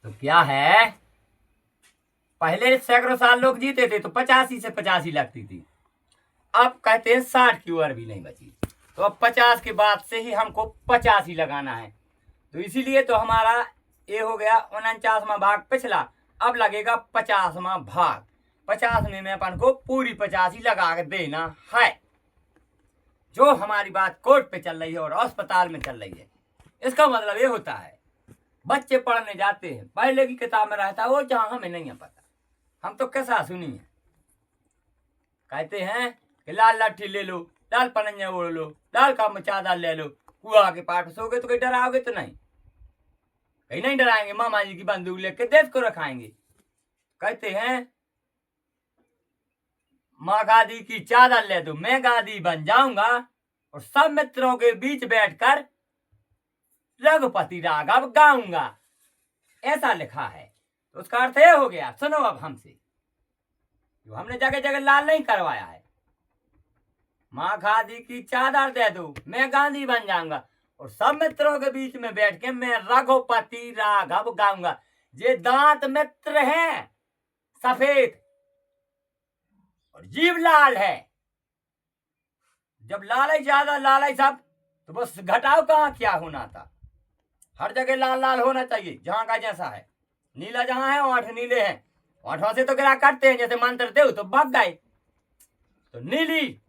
तो क्या है, पहले सैकड़ों साल लोग जीते थे तो 85 से 85 लगती थी। अब कहते हैं 60 की उम्र भी नहीं बची, तो अब 50 के बाद से ही हमको 85 लगाना है। तो इसीलिए तो हमारा ये हो गया 49वां भाग पिछला, अब लगेगा 50वां भाग। 50 में अपन को पूरी 85 लगा के देना है। जो हमारी बात कोर्ट पे चल रही है और अस्पताल में चल रही है, इसका मतलब ये होता है बच्चे पढ़ने जाते हैं, पहले की किताब में रहता है वो, जहां हमें नहीं है पता, हम तो कैसा सुनी है। कहते हैं कि लाल लाठी ले लो, लाल पनंजा ओढ़ लो, लाल का चादर ले लो, कुआ के पाठ सोगे तो कहीं डराओगे तो नहीं, कहीं नहीं डराएंगे, मामा जी की बंदूक लेके देश को रखाएंगे। कहते हैं माँ गादी की चादर ले दो, मैं गादी बन जाऊंगा और सब मित्रों के बीच बैठकर रघुपति राघव गाऊंगा, ऐसा लिखा है। तो उसका अर्थ यह हो गया, सुनो अब हमसे, जो हमने जगह जगह लाल नहीं करवाया है। माँ गादी की चादर दे दो, मैं गांधी बन जाऊंगा और सब मित्रों के बीच में बैठ के मैं रघुपति राघव गाऊंगा। ये दांत मित्र हैं सफेद और जीव लाल है। जब लाल ज्यादा लाल सब, तो बस घटाओ कहाँ क्या होना था। हर जगह लाल लाल होना चाहिए, जहां का जैसा है। नीला जहां है, ओंठ नीले हैं, ओंठों से तो गिरा करते हैं जैसे मंत्र दे तो भाग गए। तो नीली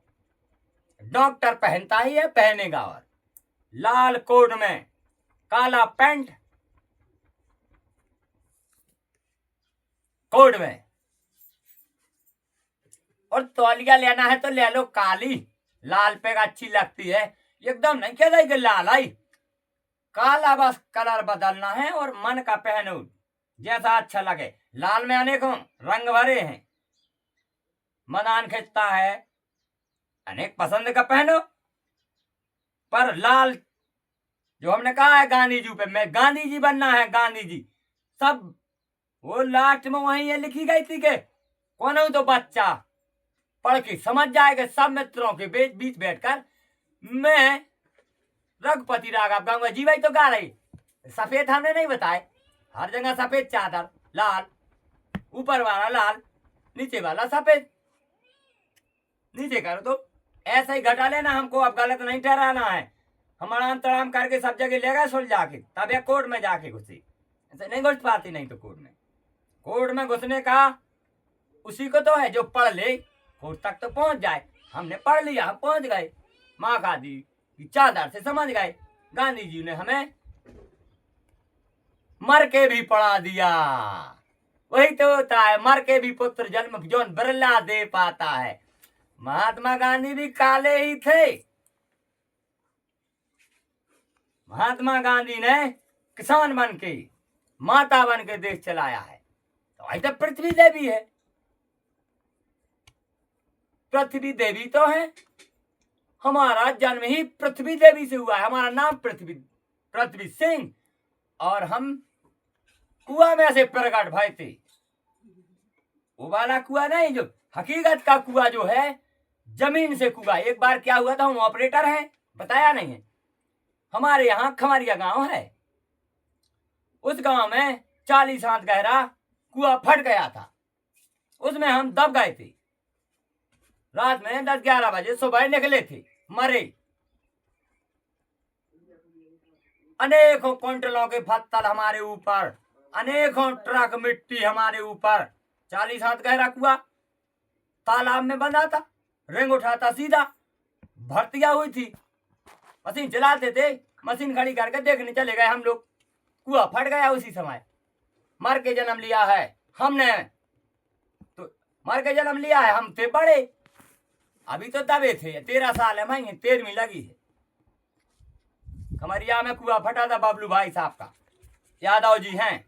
डॉक्टर पहनता ही है, पहनेगा, और लाल कोट में काला पैंट, कोट में, और तौलिया लेना है तो ले लो काली, लाल पे अच्छी लगती है। एकदम नहीं कह रही कि लाल आई, काला बस कलर बदलना है और मन का पहनो जैसा अच्छा लगे। लाल में अनेकों रंग भरे हैं, मदान खिंचता है, अनेक पसंद का पहनो। पर लाल जो हमने कहा है गांधी जी पे, मैं गांधी जी बनना है, गांधी जी, सब वो लास्ट में वहीं लिखी गई थी कि कौन हो तो बच्चा पढ़ के समझ जाएगा। सब मित्रों के बीच बीच बैठकर मैं रघुपति राघव गाऊंगा। जी भाई तो गा रही, सफेद हमने नहीं बताए, हर जगह सफेद चादर लाल, ऊपर वाला लाल, नीचे वाला सफेद, नीचे करो तो ऐसा ही घटा लेना हमको, अब गलत नहीं ठहराना है। हमारा तड़ाम करके सब जगह ले गए सुलझा के, तब या कोर्ट में जाके घुसे, ऐसे नहीं घुस पाती। नहीं तो कोर्ट में घुसने का उसी को तो है जो पढ़ ले कोर्ट तक तो पहुंच जाए। हमने पढ़ लिया, हम पहुंच गए, माँ गांधी की चादर से समझ गए। गांधी जी ने हमें मर के भी पढ़ा दिया। वही तो होता है, मर के भी पुत्र जन्म जौन बिरला दे पाता है। महात्मा गांधी भी काले ही थे। महात्मा गांधी ने किसान बन के, माता बन के देश चलाया है। तो वही तो पृथ्वी देवी है, पृथ्वी देवी तो है। हमारा जन्म ही पृथ्वी देवी से हुआ है, हमारा नाम पृथ्वी सिंह, और हम कुआ में से प्रकट भय थे। वो वाला कुआ नहीं, जो हकीकत का कुआ जो है, जमीन से कुआ। एक बार क्या हुआ था, हम ऑपरेटर हैं, बताया नहीं है, हमारे यहाँ खमरिया गांव है, उस गांव में 40 हाथ गहरा कुआ फट गया था, उसमें हम दब गए थे। रात में 10-11 बजे सुबह निकले थे, मरे। अनेकों क्विंटलों के पत्थर हमारे ऊपर, अनेकों ट्रक मिट्टी हमारे ऊपर। 40 हाथ गहरा कुआ, तालाब में बंधा था, रिंग उठाता सीधा, भर्तियां हुई थी, मशीन चलाते थे, मशीन खड़ी करके देखने चले गए हम लोग, कुआ फट गया उसी समय। मर के जन्म लिया है हमने, तो मर के जन्म लिया है, हम थे बड़े, अभी तो दबे थे, 13 साल है, मैं 13वीं लगी है। खमरिया में कुआ फटा था बबलू भाई साहब का, यादव जी हैं।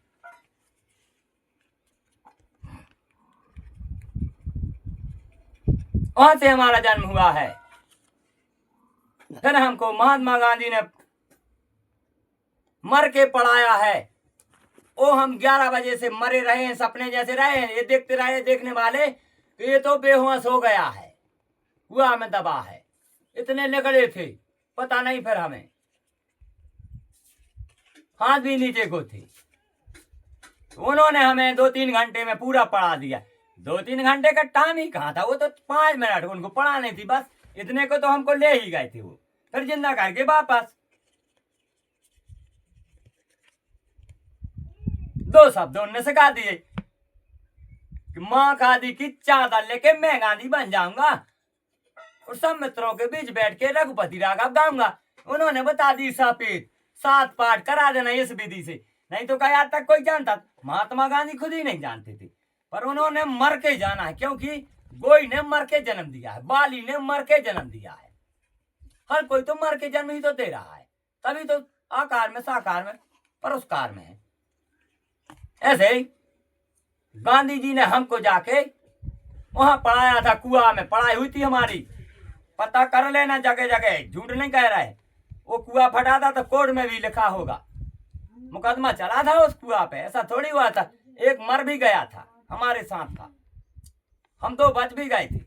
वहां से हमारा जन्म हुआ है। फिर हमको महात्मा गांधी ने मर के पढ़ाया है। ओ हम 11 बजे से मरे रहे हैं, सपने जैसे रहे हैं, ये देखते रहे देखने वाले, तो ये तो बेहोश हो गया है, हुआ में दबा है। इतने निकले थे, पता नहीं फिर हमें, हाथ भी नीचे को थे। उन्होंने हमें 2-3 घंटे में पूरा पढ़ा दिया। 2-3 घंटे का टाइम ही कहाँ था, वो तो 5 मिनट उनको पढ़ाने थी बस। इतने को तो हमको ले ही गए थे वो, फिर जिंदा करके वापस 2 शब्द उनने सिखा दिए कि माँ गांधी की चादर लेके मैं गांधी बन जाऊंगा और सब मित्रों के बीच बैठ के रघुपति राघव गाऊंगा। उन्होंने बता दी सफेद 7 पाठ करा देना इस विधि से, नहीं तो क्या आज तक कोई जानता। महात्मा गांधी खुद ही नहीं जानते थे, पर उन्होंने मर के जाना है, क्योंकि गोई ने मर के जन्म दिया है, बाली ने मर के जन्म दिया है, हर कोई तो मर के जन्म ही तो दे रहा है, तभी तो आकार में साकार में परोस्कार में है। ऐसे ही गांधी जी ने हमको जाके वहां पढ़ाया था, कुआ में पढ़ाई हुई थी हमारी, पता कर लेना जगह जगह, झूठ नहीं कह रहे। वो कुआ फटा था तो कोर्ट में भी लिखा होगा, मुकदमा चला था उस कुआ पे, ऐसा थोड़ी हुआ था। एक मर भी गया था, हमारे साथ था, हम 2 बच भी गए थे।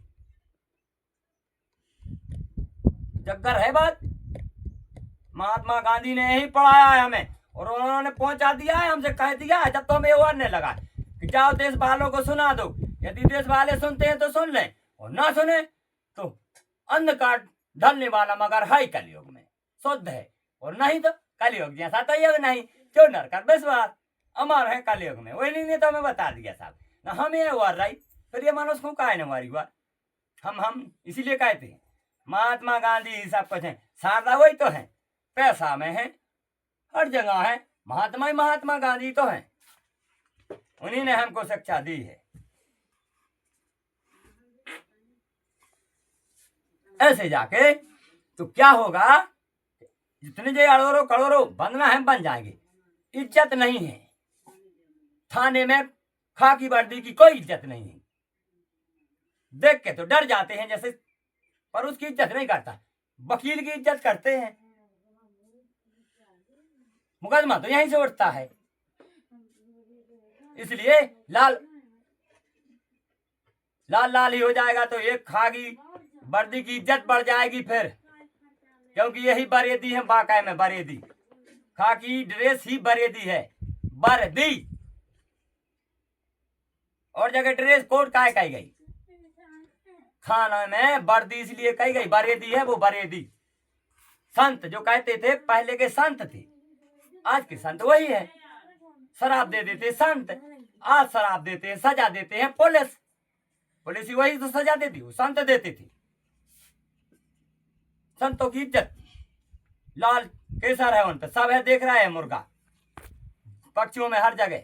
जगह है बात, महात्मा गांधी ने ही पढ़ाया है हमें और उन्होंने पहुंचा दिया है, हमसे कह दिया है। जब तो हमें उड़ने लगा कि जाओ देश वालों को सुना दो, यदि देश वाले सुनते हैं तो सुन लें और ना सुने तो अंधकार ढलने वाला मगर है कलयुग में शुद्ध है, और नहीं तो कलयुग जैसा तो युग नहीं, क्यों नरक विश्वास अमर है कलयुग में। वही ने तो हमें बता दिया साहब ना, हम ये हुआ रही, फिर ये मनुष्य को काहे न हमारी बात, हम इसीलिए कहते हैं महात्मा गांधी ही सब कुछ है, शारदा वही तो है, पैसा में है, हर जगह है, महात्मा ही महात्मा गांधी तो है, उन्हीं ने हमको शिक्षा दी है। ऐसे जाके तो क्या होगा, जितने जो अड़ोरो करोड़ों बनना है बन जाएंगे, इज्जत नहीं है थाने में, खाकी वर्दी की कोई इज्जत नहीं है, देख के तो डर जाते हैं जैसे, पर उसकी इज्जत नहीं करता। वकील की इज्जत करते हैं, मुकदमा तो यहीं से उठता है, इसलिए लाल लाल लाल ही हो जाएगा तो एक खाकी वर्दी की इज्जत बढ़ जाएगी फिर, क्योंकि यही बरेदी है, बाकाय में बरेदी, खाकी ड्रेस ही बरेदी है, बरदी, और जगह ड्रेस कोड काय कही गई, खाना में वर्दी इसलिए कही गई, बरेदी है वो बरेदी। संत जो कहते थे पहले के संत थे, आज के संत वही है, शराब दे देते संत, आज शराब देते हैं, सजा देते हैं पुलिस, पुलिस ही वही तो सजा देती, वो संत देते थे। संतों की इज्जत लाल केसर है उन पर, सब है, देख रहा है मुर्गा पक्षियों में हर जगह।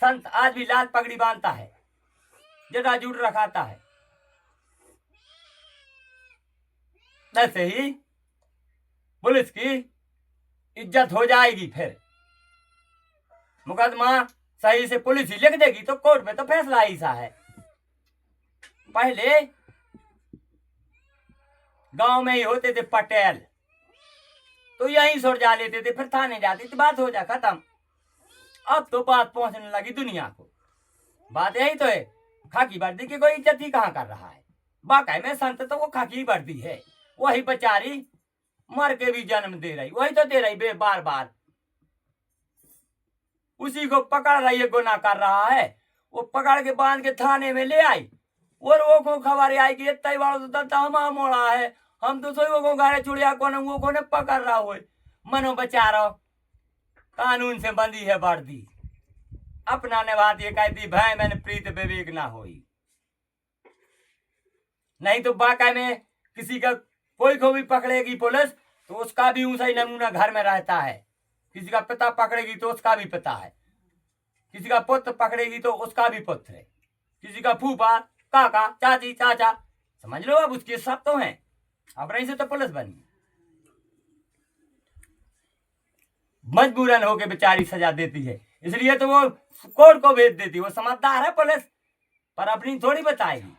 संत आज भी लाल पगड़ी बांधता है, जटा जूट रखाता है। ऐसे ही पुलिस की इज्जत हो जाएगी, फिर मुकदमा सही से पुलिस ही लिख देगी तो कोर्ट में तो फैसला ही सा है। पहले गांव में ही होते थे पटेल, तो यहीं सुलझा लेते थे, फिर थाने जाती थी, बात हो जा खत्म। अब तो बात पहुंचने लगी दुनिया को, बात यही तो है, खाकी वर्दी की कोई इज्जत ही कहां कर रहा है। बाकाय में संत तो वो खाकी वर्दी है, वही बेचारी मर के भी जन्म दे रही, वही तो दे रही बार बार, उसी को पकड़ रही है, गुनाह कर रहा है, वो पकड़ के बांध के थाने में ले आई, और वो को खबर आई कि इतना बड़ा तो दत्ता हमारा मोड़ा है, हम तो सोई वो घरे चुड़िया को ने पकड़ रहा हो, मनो बचा रहो, कानून से बंदी है वर्दी, अपना ने बात ये कहती भाई मैंने प्रीत विवेक ना होई, नहीं तो बाकाय में किसी का कोई को भी पकड़ेगी पुलिस तो उसका भी ऊंचा ही नमूना घर में रहता है, किसी का पिता पकड़ेगी तो उसका भी पिता है, किसी का पुत्र पकड़ेगी तो उसका भी पुत्र है, किसी का फूफा काका चाची चाचा, समझ लो अब उसके सब तो हैं, अब रही से तो पुलिस बनी, मजबूरन होके बेचारी सजा देती है, इसलिए तो वो कोर्ट को भेज देती, वो समझदार है पुलिस, पर अपनी थोड़ी बताएगी,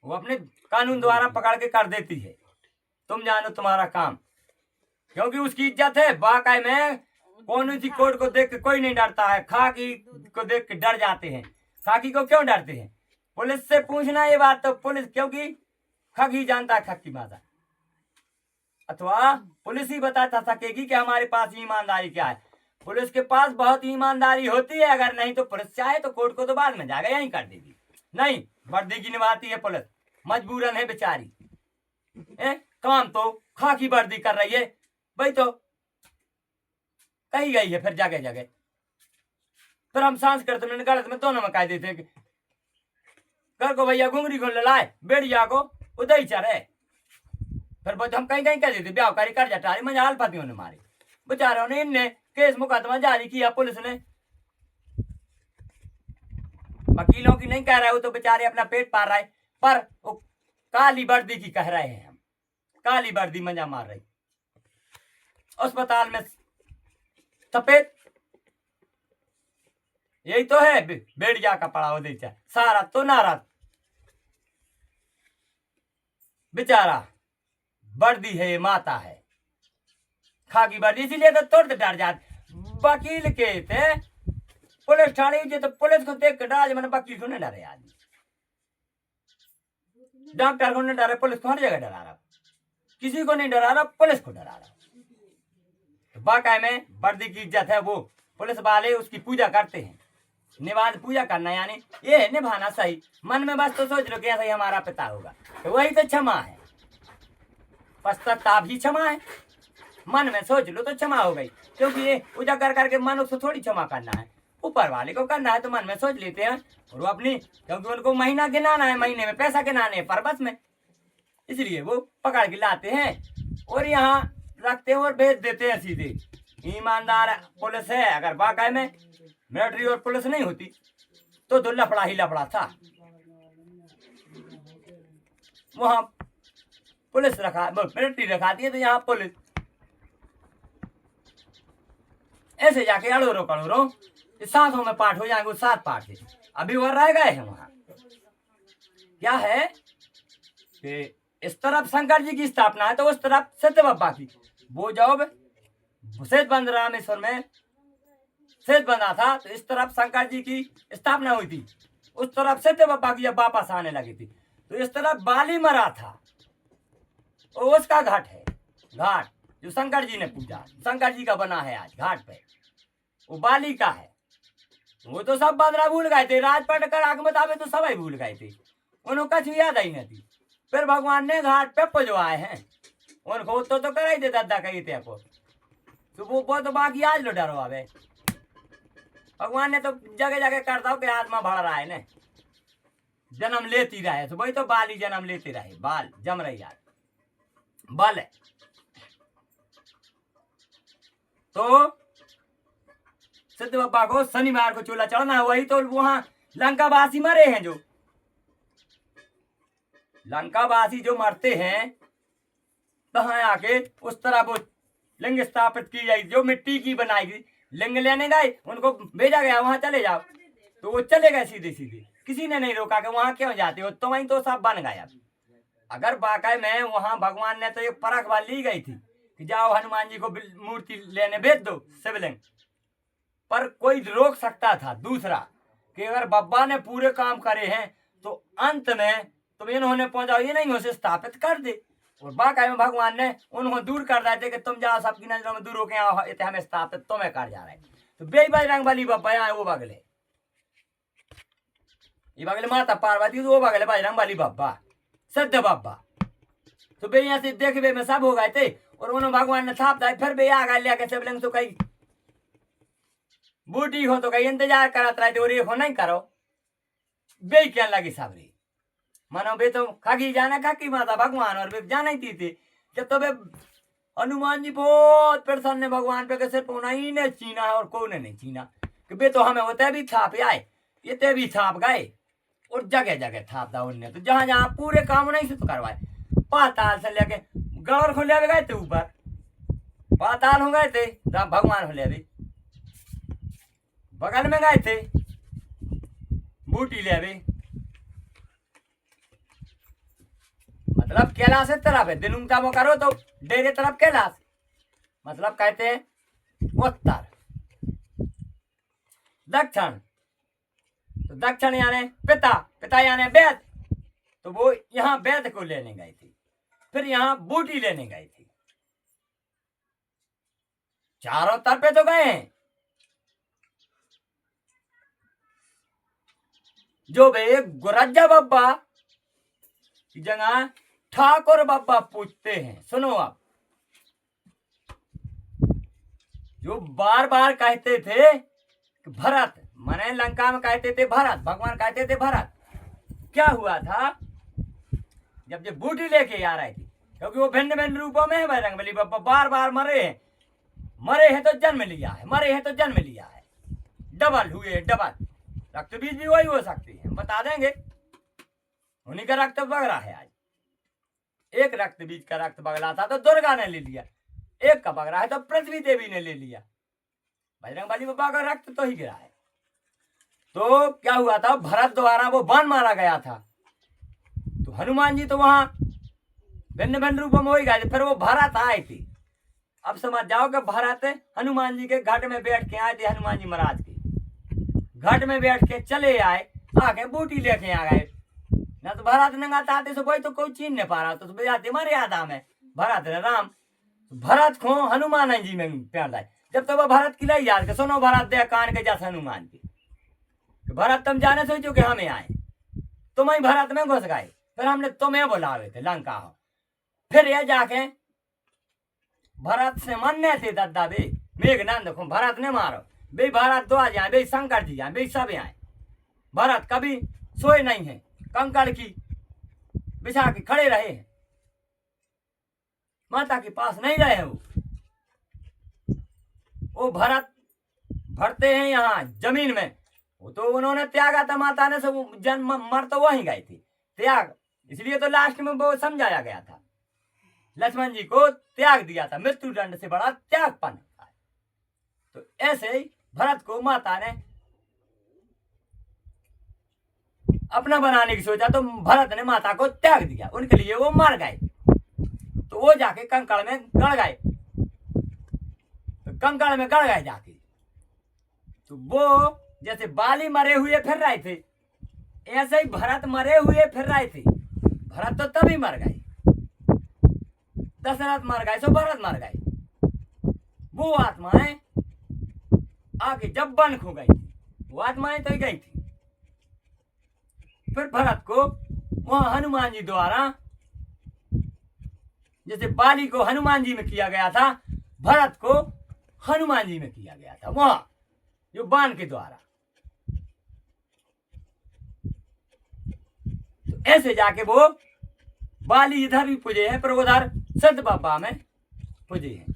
वो अपने कानून द्वारा पकड़ के कर देती है, तुम जानो तुम्हारा काम, क्योंकि उसकी इज्जत है। बाकाय में कौन सी कोर्ट को देख के कोई नहीं डरता है, खाकी को देख के डर जाते हैं। खाकी को क्यों डरते हैं, पुलिस से पूछना ये बात तो, पुलिस क्योंकि खाकी जानता है खाकी माता, अथवा पुलिस ही बता सकेगी कि हमारे पास ईमानदारी क्या है, पुलिस के पास बहुत ईमानदारी होती है, अगर नहीं तो पुलिस चाहे तो कोर्ट को तो बाद में जाएगा यहीं कर देगी। नहीं, वर्दी की निभाती है पुलिस, मजबूरन है बेचारी। काम तो खाकी वर्दी कर रही है भाई, तो कही गई है फिर जगह जगह। फिर हम सांस्कृत में गलत में दोनों में कह देते हैं कि कर को भैया घुंगरी को लाए बेड़िया को उदय ही चढ़े। फिर हम कहीं कहीं कह देते ब्याहकारी कर जाता है, मजा हालपतियों ने मारी बेचारों ने, इनने केस मुकदमा जारी किया पुलिस ने। वकीलों की नहीं कह रहा है, वो तो बेचारे अपना पेट पार रहा है, पर वो काली वर्दी की कह रहे हैं हम, काली वर्दी मजा मार रही। अस्पताल में सफेद, यही तो है बेड़िया का पड़ा हो सारा तो नारा बेचारा वर्दी है, माता है खाकी वर्दी, इसीलिए तो तुरंत डर जाते। वकील के थे पुलिस थाने जो, तो पुलिस को देख डर, मैंने वकील को नहीं डरे आदमी, डॉक्टर को नहीं डरे, पुलिस को हर जगह डरा रहा, किसी को नहीं डरा रहा, पुलिस को डरा रहा। तो वाकई में वर्दी की इज्जत है, वो पुलिस वाले उसकी पूजा करते हैं। निवाज पूजा करना यानी ये है निभाना सही, मन में बस तो सोच लो कि ऐसा ही हमारा पिता होगा, तो वही तो क्षमा है, पश्चाताप ही क्षमा है। मन में सोच लो तो क्षमा हो गई, क्योंकि ये पूजा कर करके मनुष्य थोड़ी क्षमा करना है, ऊपर वाले को करना है, तो मन में सोच लेते हैं और वो अपनी, क्योंकि उनको महीना गिनाना है, महीने में पैसा गिनाने हैं परबस में, इसलिए वो पकड़ के लाते हैं और यहाँ रखते हैं और भेज देते हैं सीधे। ईमानदार पुलिस है, अगर वाकई में मिलिट्री और पुलिस नहीं होती तो लफड़ा ही लफड़ा था। वहां पुलिस रखा, मिलिट्री रखाती है, तो यहाँ पुलिस ऐसे जाके अड़ोरो कड़ोरो सातों में पाठ हो जाएंगे, 7 पाठ है, अभी वो रह गए हैं। वहां क्या है कि इस तरफ शंकर जी की स्थापना है, तो उस तरफ सत्य बाबा की। वो जब सेठ बंद रामेश्वर में सेठ बंधा था, तो इस तरफ शंकर जी की स्थापना हुई थी, उस तरफ सत्य बाबा की जब वापस आने लगी थी, तो इस तरफ बाली मरा था, वो उसका घाट है, घाट जो शंकर जी ने पूजा, शंकर जी का बना है आज घाट पे, वो बाली का है। वो तो सब बदरा भूल गए थे, राजपट कर आग बतावे तो सभी भूल गए थे, उनको कुछ याद ही नहीं थी। फिर भगवान ने घाट पे पुजवाए हैं उनको, तो कर ही दे दादा कही थे को, तो वो तो बाकी आज लो डरो आवे, भगवान ने तो जगह जगह करता हो कि आत्मा बढ़ रहा है ने, जन्म लेती रहे, तो वही तो बाली जन्म लेते रहे, बाल जम रही यार बाल है। तो सिद्ध बाबा को शनिवार को चूल्हा चढ़ना है, वही तो वहां लंकावासी मरे हैं, जो लंकावासी जो मरते हैं, कहाँ आके उस तरह वो लिंग स्थापित की जाए, जो मिट्टी की बनाई गई लिंग लेने गए, उनको भेजा गया वहां चले जाओ, तो वो चले गए सीधे सीधे, किसी ने नहीं रोका कि वहां क्यों जाते हो, तो वहीं तो सब बन गया। अगर वाकई में वहां भगवान ने तो एक परख बात ली गई थी कि जाओ हनुमान जी को मूर्ति लेने भेज दो शिवलिंग, पर कोई रोक सकता था दूसरा कि अगर बाबा ने पूरे काम करे हैं तो अंत में तुम इन्होंने पहुंचाओ, ये नहीं हो से स्थापित कर दे, और वाकई में भगवान ने उन्होंने दूर कर देते कि तुम जाओ सबकी नजरों में दूर होके आओ, हमें स्थापित तुम्हें कर जा रहे, तो बे बजरंग बली बाबा यहाँ वो बगले, ये बगले माता पार्वती, तो वो बगले बजरंग बली बाबा सत्य बाबा, तो बे यहाँ से देखबे में सब हो गए थे, और उन्होंने भगवान ने छाप दिया। फिर बे आ गए लिया के शिवलिंग, तो कहीं बूटी हो तो कहीं इंतजार करत रहे थे, और ये हो नहीं करो बे क्या लगी सबरी, मानो बे तो खाकी जाना खाकी माता भगवान, और बे जाना ही थी जब तो बे हनुमान जी बहुत प्रसन्न भगवान पे, सिर्फ उन्हीं ने छीना है और कौन नहीं छीना, कि बे तो हमें होते भी छाप आए, ये ते भी छाप गए, और जगह जगह छाप था उनने, तो जहां जहां पूरे काम नहीं से तो करवाए, पाताल से लेके गौर को ले गए थे, ऊपर पाताल हो गए थे, भगवान हो ले बगल में गए थे बूटी ले, मतलब कैलाश तरफ है, दिन उगता वो करो तो डेरे तरफ कैलाश, मतलब कहते हैं उत्तर। दक्षिण, तो दक्षिण यानी पिता, पिता यानी वेद, तो वो यहाँ वेद को लेने गई थी, फिर यहाँ बूटी लेने गई थी, चारों तरफे तो गए हैं, जो बे गुरज्जा बाबा की जगह ठाकुर बाबा पूछते हैं। सुनो आप, जो बार बार कहते थे कि भरत, माने लंका में कहते थे भरत, भगवान कहते थे भरत। क्या हुआ था जब ये बूटी लेके आ रहे थे, क्योंकि वो भिन्न भिन्न रूपों में है बजरंगबली बाबा, बार बार मरे हैं। मरे हैं तो जन्म लिया है, मरे हैं तो जन्म लिया है, डबल हुए, डबल। रक्त बीज भी वही हो सकती है, हम बता देंगे। उन्हीं का रक्त बग रहा है आज। एक रक्त बीज का रक्त बगला था तो दुर्गा ने ले लिया, एक का बग रहा है तो पृथ्वी देवी ने ले लिया। बजरंगबली बाबा का रक्त तो ही गिरा है। तो क्या हुआ था, भरत द्वारा वो बाण मारा गया था, तो हनुमान जी तो वहां भिन्न भिन्न रूपों में हो ही गए थे। फिर वो भरत आए थे। अब समझ जाओ कि भरत हनुमान जी के घट में बैठ के आए थे। हनुमान जी महाराज के घट में बैठ के चले आए, आके बूटी लेके आ गए। न तो भरत नंगाता आते से कोई तो कोई चीन नहीं पा रहा, तो बजाते मर्यादा में भरत ने राम, भरत को हनुमान जी में प्यार लाए। जब तो वह भरत की लाई याद के सुनो, भरत दे कान के जैसे हनुमान की, भरत तुम जाने सोचो कि हमें आए, तुम ही भरत में घुस गए, फिर हमने तुम्हें बुलावे थे लंका हो। फिर ये जाके भरत से मरने थे दद्दा बे मेघनंद को भरत ने मारो बे, भरत दो आ जाए बे, शंकर जी आए बे, सब आए। भरत कभी सोए नहीं है, कंकड़ की बिछा के खड़े रहे हैं, माता के पास नहीं रहे हैं। वो भरत भरते हैं यहाँ जमीन में, वो तो उन्होंने त्यागा था, माता ने सब जन्म मर तो वहीं गए थे, त्याग। इसलिए तो लास्ट में वो समझाया गया था, लक्ष्मण जी को त्याग दिया था, मृत्यु दंड से बड़ा त्यागपन। तो ऐसे ही भरत को माता ने अपना बनाने की सोचा, तो भरत ने माता को त्याग दिया, उनके लिए वो मर गए। तो वो जाके कंकड़ में गड़ गए, तो कंकड़ में गड़ गए जाके। तो वो जैसे बाली मरे हुए फिर रहे थे, ऐसे ही भरत मरे हुए फिर रहे थे। भरत तो तभी मर गए, दशरथ मर गए सो भरत मर गए। वो आत्माएं आके जब वन खो गई थी, वो आत्माएं तो ही गई थी। फिर भरत को वहां हनुमान जी द्वारा, जैसे बाली को हनुमान जी में किया गया था, भरत को हनुमान जी में किया गया था, वहां जो बाण के द्वारा। तो ऐसे जाके वो बाली इधर भी पूजे हैं, पर उधर सिद्ध बाबा में पूजे हैं,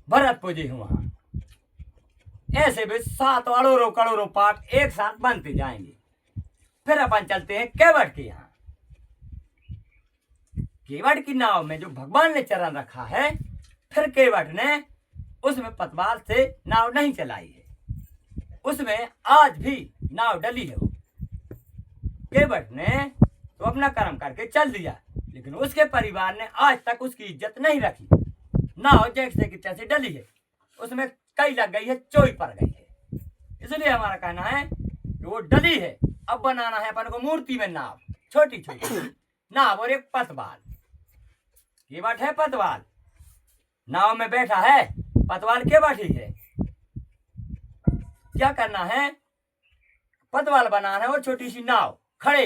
भरत पूजे हैं वहां। ऐसे भी 7 अड़ोरों करोड़ों पाठ एक साथ बनते जाएंगे। फिर अपन चलते हैं केवट के यहाँ। केवट की नाव में जो भगवान ने चरण रखा है, फिर केवट ने उसमें पतवार से नाव नहीं चलाई है, उसमें आज भी नाव डली है। केवट ने तो अपना कर्म करके चल दिया, लेकिन उसके परिवार ने आज तक उसकी इज्जत नहीं रखी। नाव जैसे की तैसे डली है, उसमें कई लग गई है, चोई पड़ गई है। इसलिए हमारा कहना है कि वो डली है। अब बनाना है अपन को मूर्ति में नाव, छोटी छोटी नाव और एक पतवार। केवट है पतवार, नाव में बैठा है, पतवार केवट ही है। क्या करना है, पतवार बनाना है और छोटी सी नाव, खड़े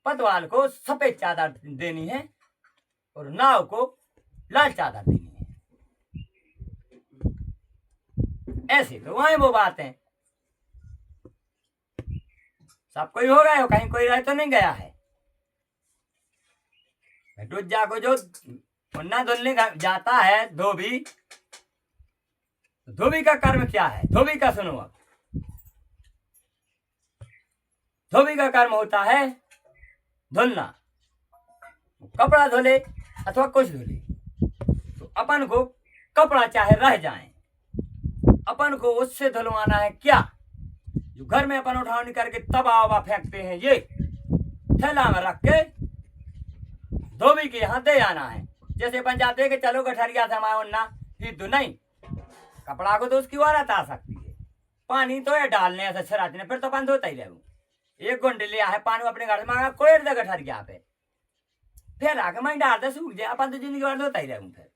पतवार को सफेद चादर देनी है और नाव को लाल चादर देनी है। ऐसे तो वहां वो बातें सब कोई हो गए हो, कहीं कोई रह तो नहीं गया है। डुज्जा को जो मुन्ना धुलने जाता है धोबी, धोबी का कर्म क्या है, धोबी का सुनो अब। धोबी का कर्म होता है धुलना, कपड़ा धुले अथवा कुछ धुले, तो अपन को कपड़ा चाहे रह जाए, अपन को उससे धुलवाना है क्या, जो घर में अपन उठावनी करके तवा ववा फेंकते हैं, ये थैला में रख के धोबी के यहाँ दे आना है। जैसे अपन जाते हैं कि चलो गठरिया से हमारा उन्ना फिर नहीं, कपड़ा को तो उसकी औरत आ सकती है, पानी तो ये डालने ऐसे छराचने, फिर तो अपन धोता ही रहूं। एक गुंड लिया है पानी अपने घर से मांगा, कोई दे गठरिया पे, फिर आके मैं डाल दे सूख जाए, अपन तो जिंदगी भर धोता ही रहूं। फिर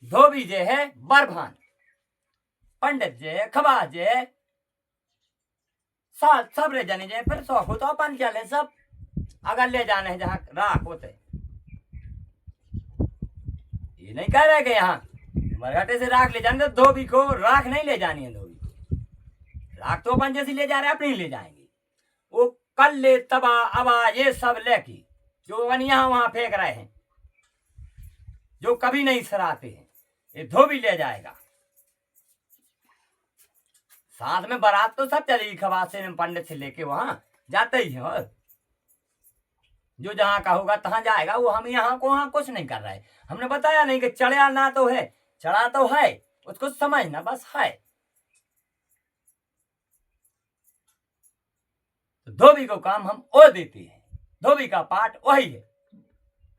धोबी जे है बरभान, पंडित जे है खबाज जे है, सब ले जाने जाए, फिर शौक हो तो अपन चले सब, अगर ले जाने हैं जहाँ राख होते। ये नहीं कह रहे कि यहाँ मरघटे से राख ले जाने, तो धोबी को राख नहीं ले जानी है। धोबी राख तो अपन जैसी ले जा रहे हैं अपनी ले जाएंगे। वो कल ले तबा अबा ये सब लेके जो अपन यहाँ वहां फेंक रहे हैं, जो कभी नहीं सराहते हैं, ये धोबी ले जाएगा। साथ में बारात तो सब चलेगी, खवास से पंडित से लेके वहां जाते ही है। जो जहां का होगा तहां जाएगा। वो हम यहाँ को वहां कुछ नहीं कर रहे। हमने बताया नहीं कि चढ़ा ना तो है, चढ़ा तो है, उसको समझना बस है। तो धोबी को काम हम ओ देते हैं, धोबी का पाठ वही है।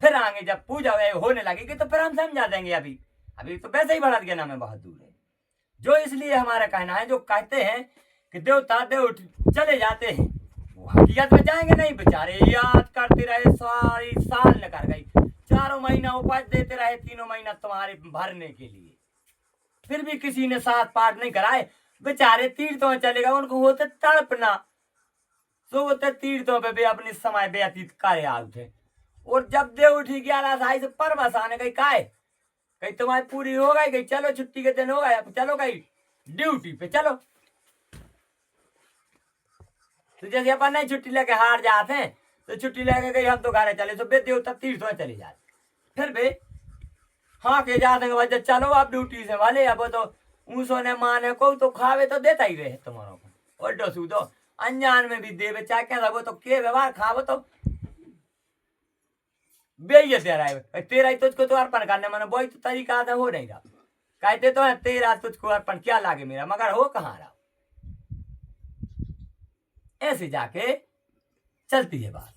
फिर आगे जब पूजा होने लगेगी तो फिर हम समझा देंगे। अभी तो वैसे ही बढ़त के नाम है, बहुत दूर है। जो इसलिए हमारा कहना है, जो कहते हैं कि देवता देव चले जाते हैं, वो हकीकत में जाएंगे नहीं। बेचारे याद करते रहे, सारी साल निकल गई, 4 महीना उपवास देते रहे, 3 महीना तुम्हारे भरने के लिए, फिर भी किसी ने 7 पाठ नहीं कराए। बेचारे तीर्थों में चले गए, उनको होते तड़पना, तो होते तीर्थों पे भी अपनी समय व्यतीत करे आग थे। और जब देव उठी 11 साई से परवश आने गई, कहीं तुम्हारी पूरी हो गई, कहीं चलो छुट्टी के दिन हो गए, अब चलो कहीं ड्यूटी पे चलो। तो जैसे अपन नहीं छुट्टी लेके हार जाते हैं, तो छुट्टी लेके गई हम तो घर चले, तो बे देवता तीर्थों चले जाते। फिर बे हाँ के जाते भाई चलो आप ड्यूटी से वाले, अब तो ऊसो ने माने को तो खावे तो देता ही रहे तुम्हारों को, और डसू तो अनजान में भी देवे, चाहे क्या वो तो के व्यवहार खावो तो बेइज्जत दे रहा है। तेरा ही तुझको तो अर्पण करने मन, वही तो तरीका था, हो नहीं रहा। कहते तो है तेरा तुझको अर्पण क्या लागे मेरा, मगर हो कहाँ रहा। ऐसे जाके चलती है बात।